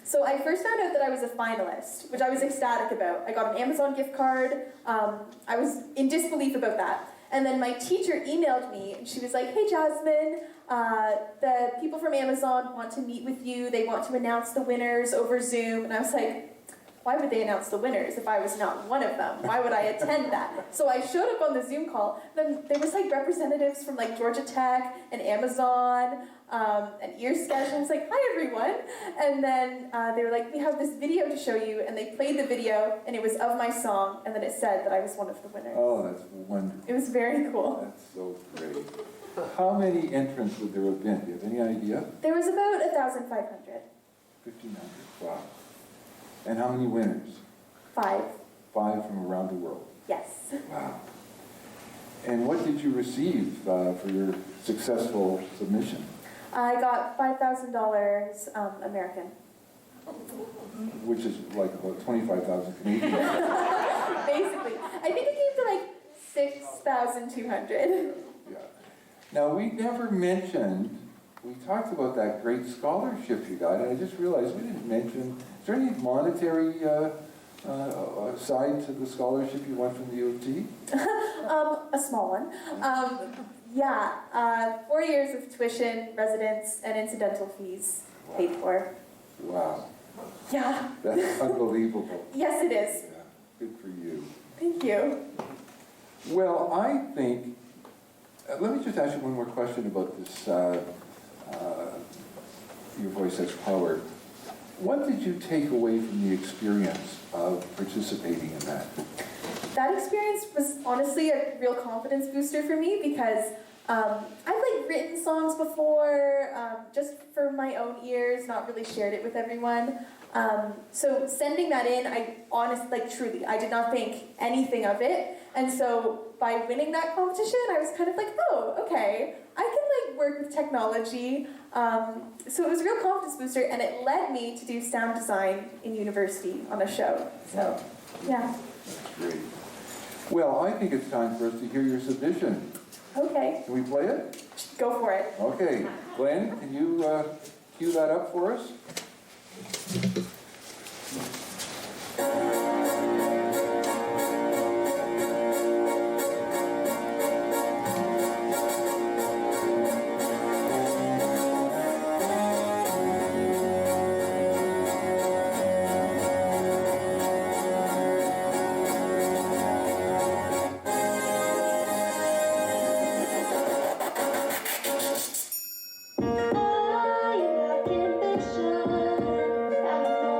So I first found out that I was a finalist, which I was ecstatic about. I got an Amazon gift card. I was in disbelief about that. And then my teacher emailed me, and she was like, hey, Jasmine, the people from Amazon want to meet with you. They want to announce the winners over Zoom. And I was like, why would they announce the winners if I was not one of them? Why would I attend that? So I showed up on the Zoom call. Then there was like representatives from like Georgia Tech and Amazon and Earsketch. And I was like, hi, everyone. And then they were like, we have this video to show you. And they played the video, and it was of my song. And then it said that I was one of the winners. Oh, that's wonderful. It was very cool. That's so great. How many entrants would there have been? Do you have any idea? There was about 1,500. 1,500. Wow. And how many winners? 5. 5 from around the world. Yes. Wow. And what did you receive for your successful submission? I got $5,000 American. Which is like about 25,000 Canadian. Basically. I think it came to like 6,200. Yeah. Now, we never mentioned, we talked about that great scholarship you got, and I just realized we didn't mention, is there any monetary side to the scholarship you won from the U of T? A small one. 4 years of tuition, residence, and incidental fees paid for. Wow. Yeah. That's unbelievable. Yes, it is. Yeah. Good for you. Thank you. Well, I think, let me just ask you one more question about this, Your Voice Has Power. What did you take away from the experience of participating in that? That experience was honestly a real confidence booster for me because I've like written songs before, just for my own ears, not really shared it with everyone. So sending that in, I honestly, like truly, I did not think anything of it. And so by winning that competition, I was kind of like, oh, okay, I can like work with technology. So it was a real confidence booster, and it led me to do sound design in university on a show. So, yeah. That's great. Well, I think it's time for us to hear your submission. Okay. Can we play it? Go for it. Okay. Glenn, can you cue that up for us? I can vision. I know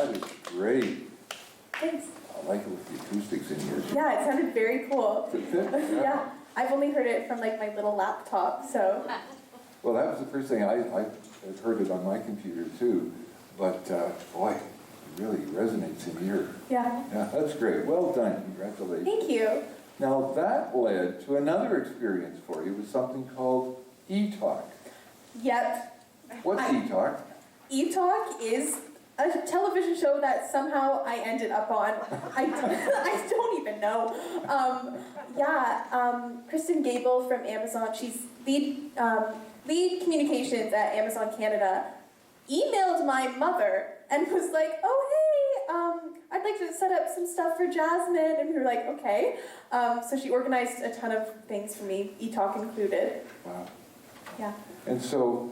That is great. Thanks. I like it with the acoustics in here. Yeah, it sounded very cool. Did it? Yeah, I've only heard it from like my little laptop, so. Well, that was the first thing. I had heard it on my computer too, but boy, it really resonates in here. Yeah. Yeah, that's great. Well done. Congratulations. Thank you. Now that led to another experience for you with something called e-talk. Yep. What's e-talk? E-Talk is a television show that somehow I ended up on. I don't even know. Kristen Gable from Amazon, she's lead communications at Amazon Canada, emailed my mother and was like, oh hey, I'd like to set up some stuff for Jasmine. And we were like, okay. So she organized a ton of things for me, e-talk included. Wow. Yeah. And so,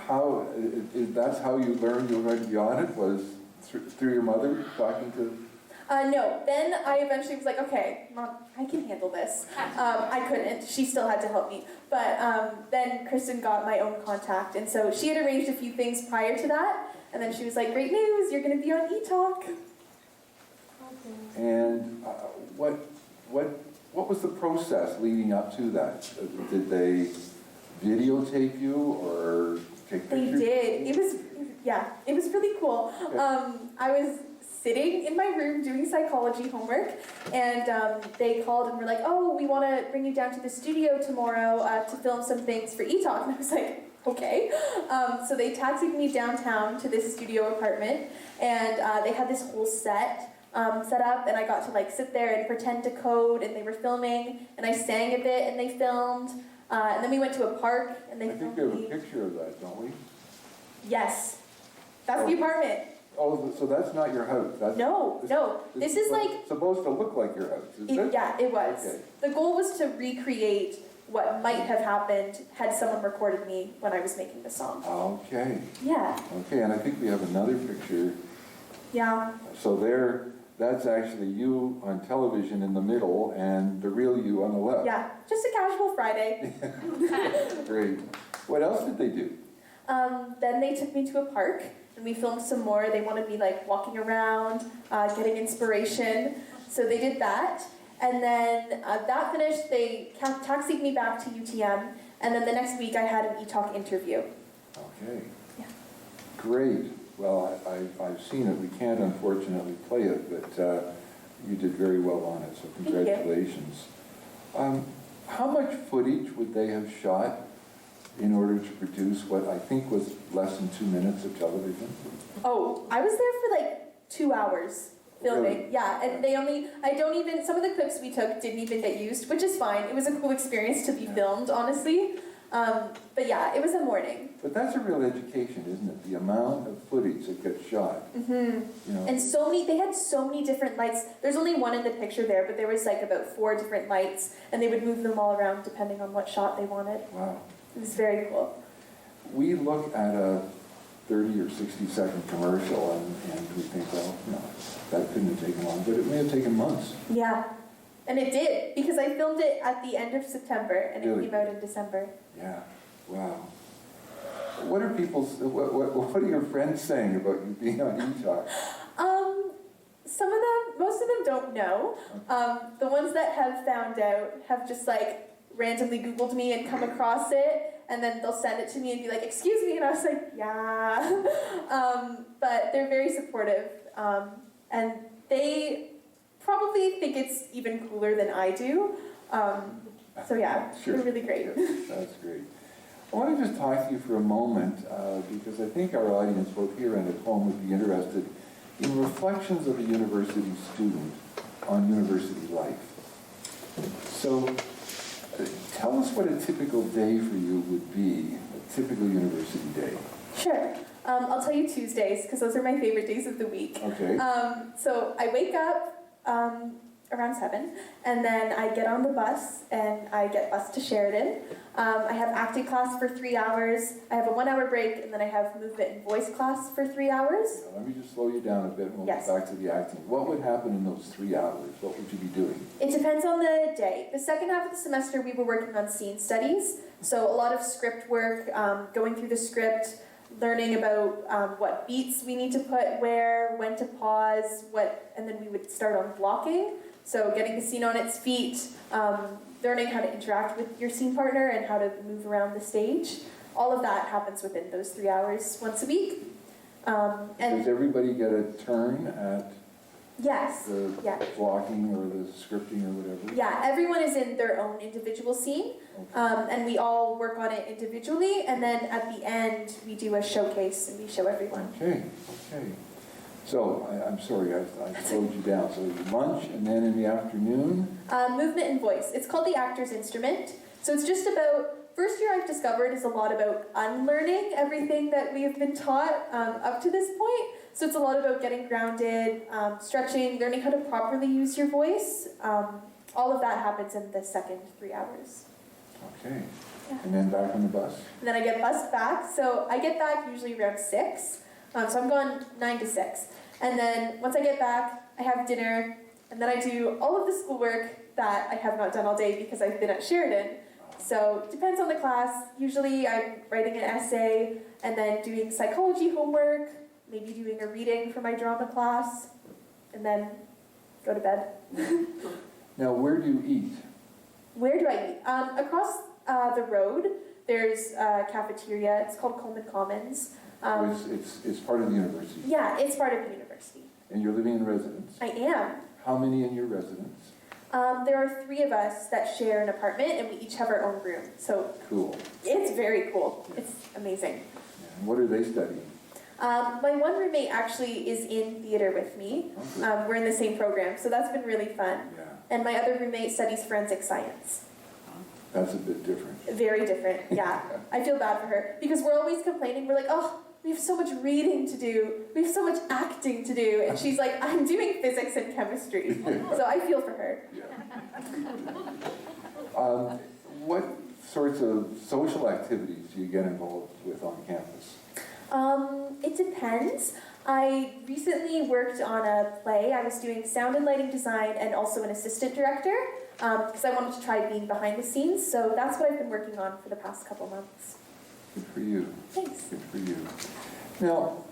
that's how you learned you were going to be on it, was through your mother talking to? No, then I eventually was like, okay, Mom, I can handle this. I couldn't, she still had to help me. But then Kristen got my own contact, and so she had arranged a few things prior to that, and then she was like, great news, you're gonna be on e-talk. And what was the process leading up to that? Did they videotape you or take They pictures? did, it was really cool. Okay. I was sitting in my room doing psychology homework, and they called and were like, oh, we want to bring you down to the studio tomorrow to film some things for e-talk. And I was like, okay. So they taxied me downtown to this studio apartment, and they had this whole set up, and I got to like sit there and pretend to code, and they were filming, and I sang a bit, and they filmed, and then we went to a park, and they I think filmed we have me. a picture of that, don't we? Yes, that's the apartment. Oh, so that's not your house? No. This is like... supposed to look like your house, is it? Yeah, it was. Okay. The goal was to recreate what might have happened had someone recorded me when I was making the song. Okay. Yeah. Okay, and I think we have another picture. Yeah. So that's actually you on television in the middle and the real you on the left. Yeah. Just a casual Friday. Great. What else did they do? Then they took me to a park and we filmed some more. They wanted me like walking around, getting inspiration. So they did that. And then that finished, they taxied me back to UTM. And then the next week I had an e-talk interview. Okay. Yeah. Great. Well, I've seen it. We can't unfortunately play it, but you did very well on it, so congratulations. How much footage would they have shot in order to produce what I think was less than 2 minutes of television? Oh, I was there for like 2 hours filming. Really? Yeah, and some of the clips we took didn't even get used, which is fine. It was a cool experience to be filmed, honestly. But yeah, it was a morning. But that's a real education, isn't it? The amount of footage that gets shot. Mm-hmm. You know? And they had so many different lights. There's only one in the picture there, but there was like about 4 different lights, and they would move them all around depending on what shot they wanted. Wow. It was very cool. We look at a 30 or 60 second commercial and we think, well, no, that couldn't have taken long, but it may have taken months. Yeah, and it did, because I filmed it at the end of September, and Really? it came out in December. Yeah, wow. What are your friends saying about you being on e-talk? Most of them don't know. The ones that have found out have just like randomly Googled me and come across it, and then they'll send it to me and be like, excuse me, and I was like, yeah. But they're very supportive, and they probably think it's even cooler than I do. So yeah, Sure. they're really great. Sure. That's great. I want to just talk to you for a moment, because I think our audience, both here and at home, would be interested in reflections of a university student on university life. So, tell us what a typical day for you would be, a typical university day. Sure. I'll tell you Tuesdays, because those are my favorite days of the week. Okay. So I wake up around 7, and then I get on the bus, and I get bused to Sheridan. I have acting class for 3 hours. I have a 1 hour break, and then I have movement and voice class for 3 hours. Now, let me just slow you down a bit and we'll Yes. get back to the acting. What would happen in those 3 hours? What would you be doing? It depends on the day. The second half of the semester, we were working on scene studies, so a lot of script work, going through the script, learning about what beats we need to put where, when to pause, and then we would start on blocking. So getting the scene on its feet, learning how to interact with your scene partner and how to move around the stage. All of that happens within those 3 hours once a week. And Does everybody get a turn at yes, the blocking or the scripting or whatever? Yeah, everyone is in their own individual scene, and we all work on it individually, and then at the end we do a showcase and we show everyone. Okay. So, I'm sorry, I slowed you down. So lunch, and then in the afternoon? Movement and voice. It's called the actor's instrument. So it's just about, first year I've discovered is a lot about unlearning everything that we have been taught up to this point. So it's a lot about getting grounded, stretching, learning how to properly use your voice. All of that happens in the second 3 hours. Okay. Yeah. And then back on the bus? And then I get bussed back. So I get back usually around 6. So I'm gone 9 to 6. And then once I get back, I have dinner, and then I do all of the schoolwork that I have not done all day because I've been at Sheridan. So it depends on the class. Usually I'm writing an essay and then doing psychology homework, maybe doing a reading for my drama class, and then go to bed. Now, where do you eat? Where do I eat? Across the road, there's a cafeteria. It's called Coleman Commons. It's part of the university. Yeah, it's part of the university. And you're living in residence? I am. How many in your residence? There are 3 of us that share an apartment, and we each have our own room. So Cool. it's very cool. It's amazing. Yeah. And what are they studying? My one roommate actually is in theater with me. Okay. We're in the same program, so that's been really fun. Yeah, And my other roommate studies forensic science. that's a bit different. Very different, yeah. I feel bad for her because we're always complaining. We're like, oh, we have so much reading to do. We have so much acting to do. And she's like, I'm doing physics and chemistry. So I feel for her. Yeah. What sorts of social activities do you get involved with on campus? It depends. I recently worked on a play. I was doing sound and lighting design and also an assistant director because I wanted to try being behind the scenes. So that's what I've been working on for the past couple months. Good for you. Thanks. Good for you. Now,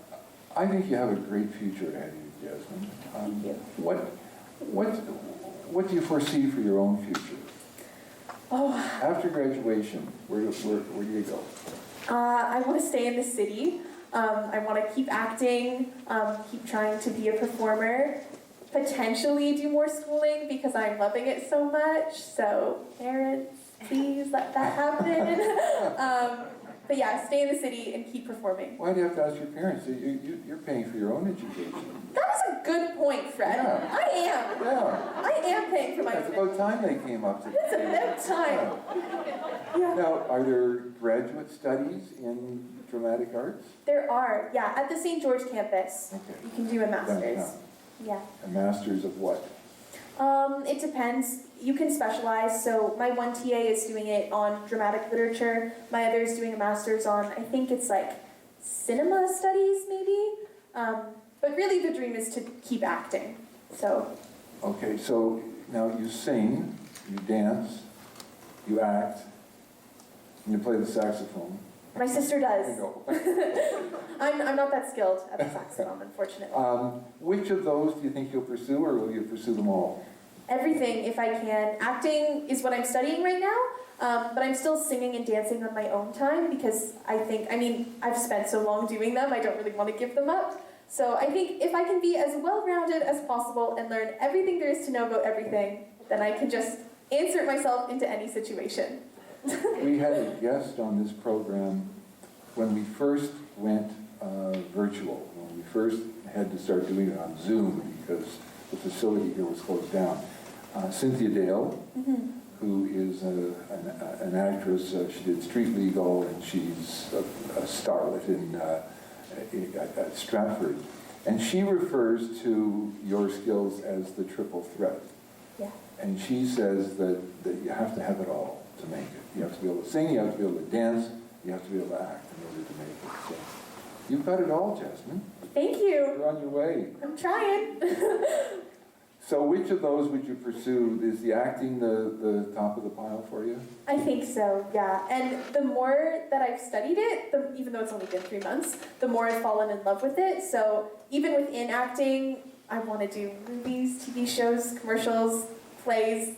I think you have a great future ahead of you, Jasmine. Thank you. What do you foresee for your own future? Oh, After graduation, where do you go? I want to stay in the city. I want to keep acting, keep trying to be a performer, potentially do more schooling because I'm loving it so much. So parents, please let that happen. But yeah, stay in the city and keep performing. Why do you have to ask your parents? You're paying for your own education. That was a good point, Fred. Yeah. I am paying for my It's own. about time they came up to It's about time. Yeah. Now, are there graduate studies in dramatic arts? There are, yeah, at the St. George campus. Okay. You can do a master's. Downtown. Yeah. A master's of what? It depends. You can specialize. So my one TA is doing it on dramatic literature. My other is doing a master's on, I think it's like cinema studies, maybe. But really the dream is to keep acting. So. Okay, so now you sing, you dance, you act, and you play the saxophone. My sister does. I know. I'm not that skilled at the saxophone, unfortunately. Which of those do you think you'll pursue, or will you pursue them all? Everything, if I can. Acting is what I'm studying right now, but I'm still singing and dancing on my own time because I've spent so long doing them, I don't really want to give them up. So I think if I can be as well-rounded as possible and learn everything there is to know about everything, then I can just insert myself into any situation. We had a guest on this program when we first went virtual, when we first had to start doing it on Zoom because the facility here was closed down. Cynthia Dale, who is an actress. She did Street Legal, and she's a starlet at Stratford. And she refers to your skills as the triple threat. Yeah. And she says that you have to have it all to make it. You have to be able to sing, you have to be able to dance, you have to be able to act in order to make it. So you've got it all, Jasmine. Thank you. You're on your way. I'm trying. So which of those would you pursue? Is the acting the top of the pile for you? I think so, yeah. And the more that I've studied it, even though it's only been 3 months, the more I've fallen in love with it. So even within acting, I want to do movies, TV shows, commercials, plays,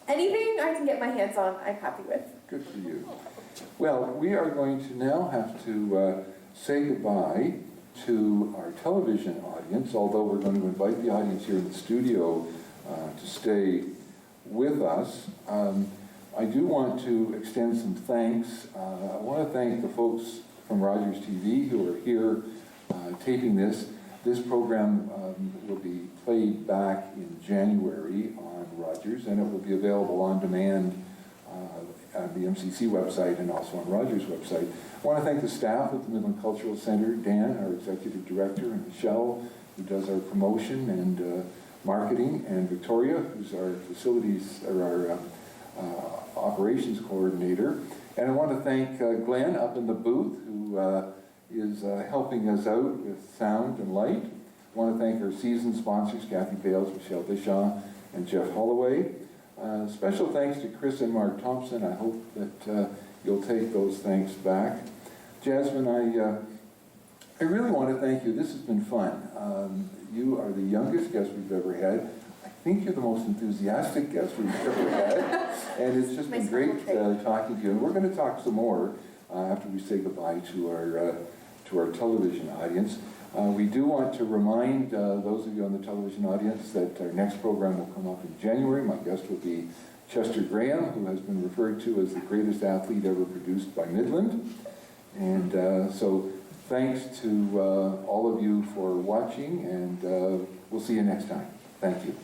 anything I can get my hands on, I'm happy with. Good for you. Well, we are going to now have to say goodbye to our television audience, although we're going to invite the audience here in the studio to stay with us. I do want to extend some thanks. I want to thank the folks from Rogers TV who are here taping this. This program will be played back in January on Rogers, and it will be available on demand on the MCC website and also on Rogers' website. I want to thank the staff at the Midland Cultural Center, Dan, our executive director, and Michelle, who does our promotion and marketing, and Victoria, who's our facilities, or our operations coordinator. And I want to thank Glenn up in the booth, who is helping us out with sound and light. I want to thank our season sponsors, Kathy Bales, Michelle Bishaw, and Jeff Holloway. Special thanks to Chris and Mark Thompson. I hope that you'll take those thanks back. Jasmine, I really want to thank you. This has been fun. You are the youngest guest we've ever had. I think you're the most enthusiastic guest we've ever had. And it's just been great talking to you. And we're going to talk some more after we say goodbye to our television audience. We do want to remind those of you on the television audience that our next program will come up in January. My guest will be Chester Graham, who has been referred to as the greatest athlete ever produced by Midland. And so thanks to all of you for watching, and we'll see you next time. Thank you.